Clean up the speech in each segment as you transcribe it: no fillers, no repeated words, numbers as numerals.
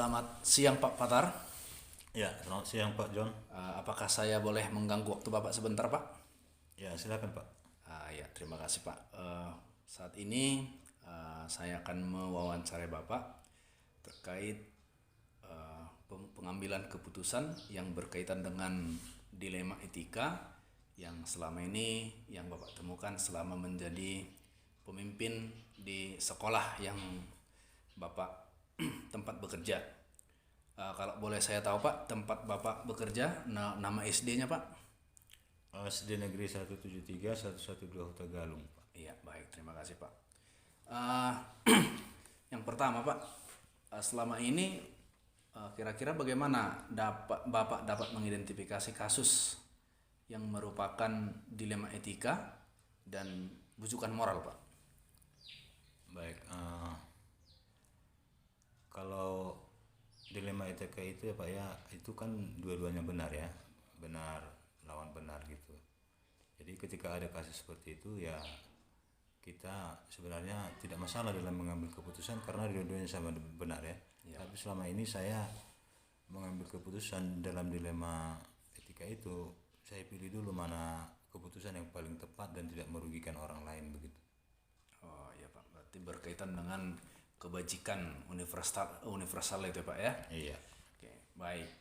Selamat siang Pak Patar. Ya, selamat siang Pak John. Apakah saya boleh mengganggu waktu Bapak sebentar Pak? Ya, silakan Pak. Ya, terima kasih Pak. Saat ini saya akan mewawancarai Bapak terkait pengambilan keputusan yang berkaitan dengan dilema etika yang selama ini yang Bapak temukan selama menjadi pemimpin di sekolah yang Bapak tempat bekerja. Kalau boleh saya tahu Pak, tempat Bapak bekerja, nama SD-nya Pak? SD Negeri 173 112 Tegalung Pak. Iya, baik, terima kasih Pak. Uh, yang pertama Pak, selama ini kira-kira bagaimana Bapak dapat mengidentifikasi kasus yang merupakan dilema etika dan bujukan moral Pak? Baik, kalau dilema etika itu ya Pak ya, itu kan dua-duanya benar ya, benar lawan benar gitu. Jadi ketika ada kasus seperti itu ya kita sebenarnya tidak masalah dalam mengambil keputusan karena dua-duanya sama benar ya. Tapi selama ini saya mengambil keputusan dalam dilema etika itu, saya pilih dulu mana keputusan yang paling tepat dan tidak merugikan orang lain begitu. Oh iya Pak, berarti berkaitan dengan kebajikan universal itu Pak ya? Iya. Oke, baik.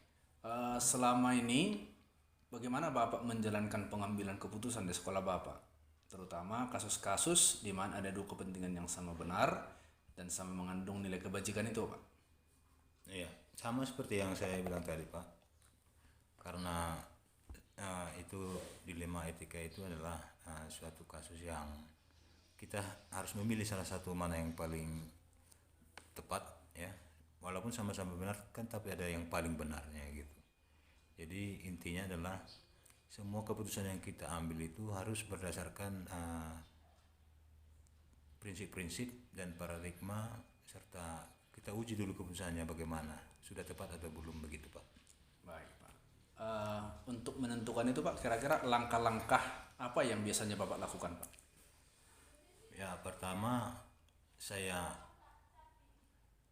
Selama ini bagaimana Bapak menjalankan pengambilan keputusan di sekolah Bapak? Terutama kasus-kasus di mana ada dua kepentingan yang sama benar dan sama mengandung nilai kebajikan itu Pak? Iya, sama seperti yang saya bilang tadi Pak. Karena itu dilema etika itu adalah suatu kasus yang kita harus memilih salah satu mana yang paling tepat ya. Walaupun sama-sama benar kan, tapi ada yang paling benarnya gitu. Jadi intinya adalah semua keputusan yang kita ambil itu harus berdasarkan prinsip-prinsip dan paradigma, serta kita uji dulu keputusannya bagaimana, sudah tepat atau belum begitu Pak. Baik Pak. Untuk menentukan itu Pak, kira-kira langkah-langkah apa yang biasanya Bapak lakukan Pak? Ya, pertama saya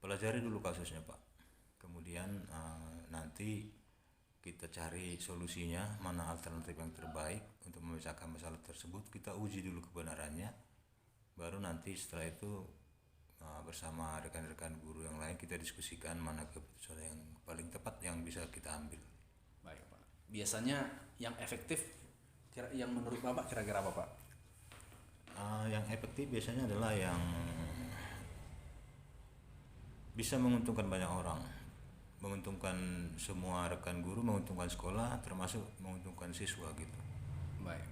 pelajari dulu kasusnya Pak. Kemudian nanti kita cari solusinya, mana alternatif yang terbaik untuk memecahkan masalah tersebut. Kita uji dulu kebenarannya. Baru nanti setelah itu bersama rekan-rekan guru yang lain kita diskusikan mana keputusan yang paling tepat yang bisa kita ambil. Baik Pak. Biasanya yang efektif yang menurut Bapak kira-kira apa Pak? Yang efektif biasanya adalah yang bisa menguntungkan banyak orang, menguntungkan semua rekan guru, menguntungkan sekolah, termasuk menguntungkan siswa gitu. Baik.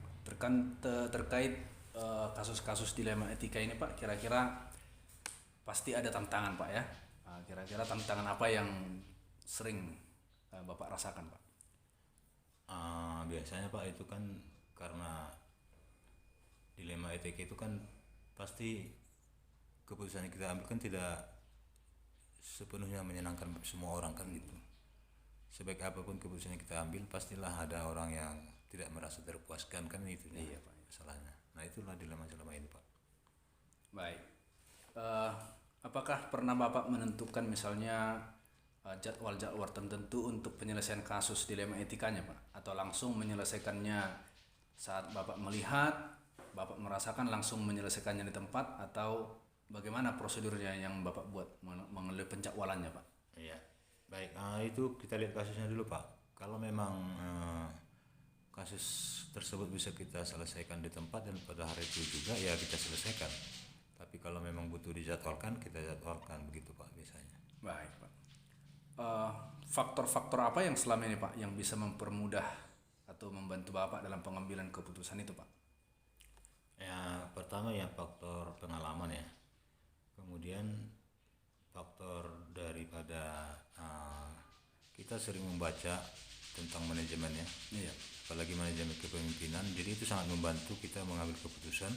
Terkait kasus-kasus dilema etika ini Pak, kira-kira pasti ada tantangan Pak ya. Kira-kira tantangan apa yang sering Bapak rasakan Pak? Biasanya Pak itu kan karena dilema etika itu kan pasti keputusan yang kita ambil kan tidak sepenuhnya menyenangkan semua orang kan gitu. Sebaik apapun keputusan yang kita ambil pastilah ada orang yang tidak merasa terpuaskan kan itu. Iya Pak. Masalahnya. Nah itulah dilema selama ini Pak. Baik. Apakah pernah Bapak menentukan misalnya jadwal-jadwal tertentu untuk penyelesaian kasus dilema etikanya Pak? Atau langsung menyelesaikannya saat Bapak melihat, Bapak merasakan langsung menyelesaikannya di tempat, atau bagaimana prosedurnya yang Bapak buat mengenai penjadwalannya Pak? Iya. Baik, itu kita lihat kasusnya dulu Pak. Kalau memang kasus tersebut bisa kita selesaikan di tempat dan pada hari itu juga ya kita selesaikan. Tapi kalau memang butuh dijadwalkan, kita jadwalkan begitu Pak biasanya. Baik Pak. Faktor-faktor apa yang selama ini Pak yang bisa mempermudah atau membantu Bapak dalam pengambilan keputusan itu Pak? Ya, pertama ya faktor pengalaman ya. Kemudian faktor daripada kita sering membaca tentang manajemen ya. Iya. Apalagi manajemen kepemimpinan, jadi itu sangat membantu kita mengambil keputusan.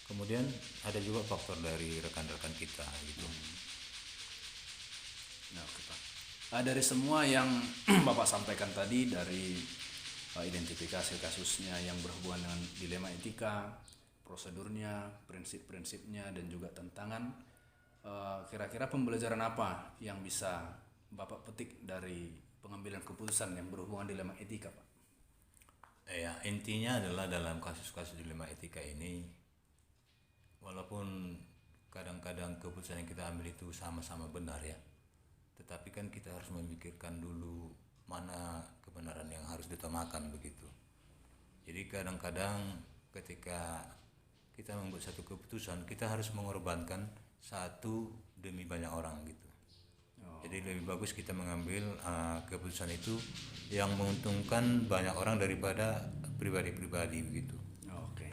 Kemudian ada juga faktor dari rekan-rekan kita gitu. Nah, oke Pak. Dari semua yang Bapak sampaikan tadi, dari identifikasi kasusnya yang berhubungan dengan dilema etika, prosedurnya, prinsip-prinsipnya, dan juga tantangan, kira-kira pembelajaran apa yang bisa Bapak petik dari pengambilan keputusan yang berhubungan dilema etika, Pak? Ya, intinya adalah dalam kasus-kasus dilema etika ini, walaupun kadang-kadang keputusan yang kita ambil itu sama-sama benar ya, tetapi kan kita harus memikirkan dulu mana kebenaran yang harus diutamakan begitu. Jadi kadang-kadang ketika kita membuat satu keputusan, kita harus mengorbankan satu demi banyak orang gitu. Jadi lebih bagus kita mengambil keputusan itu yang menguntungkan banyak orang daripada pribadi-pribadi begitu. Oke,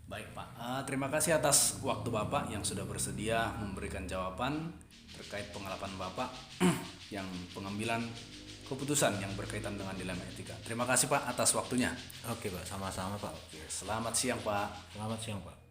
baik Pak. Terima kasih atas waktu Bapak yang sudah bersedia memberikan jawaban terkait pengalaman Bapak yang pengambilan keputusan yang berkaitan dengan dilema etika. Terima kasih Pak atas waktunya. Oke Pak, sama-sama Pak. Selamat siang Pak. Selamat siang Pak.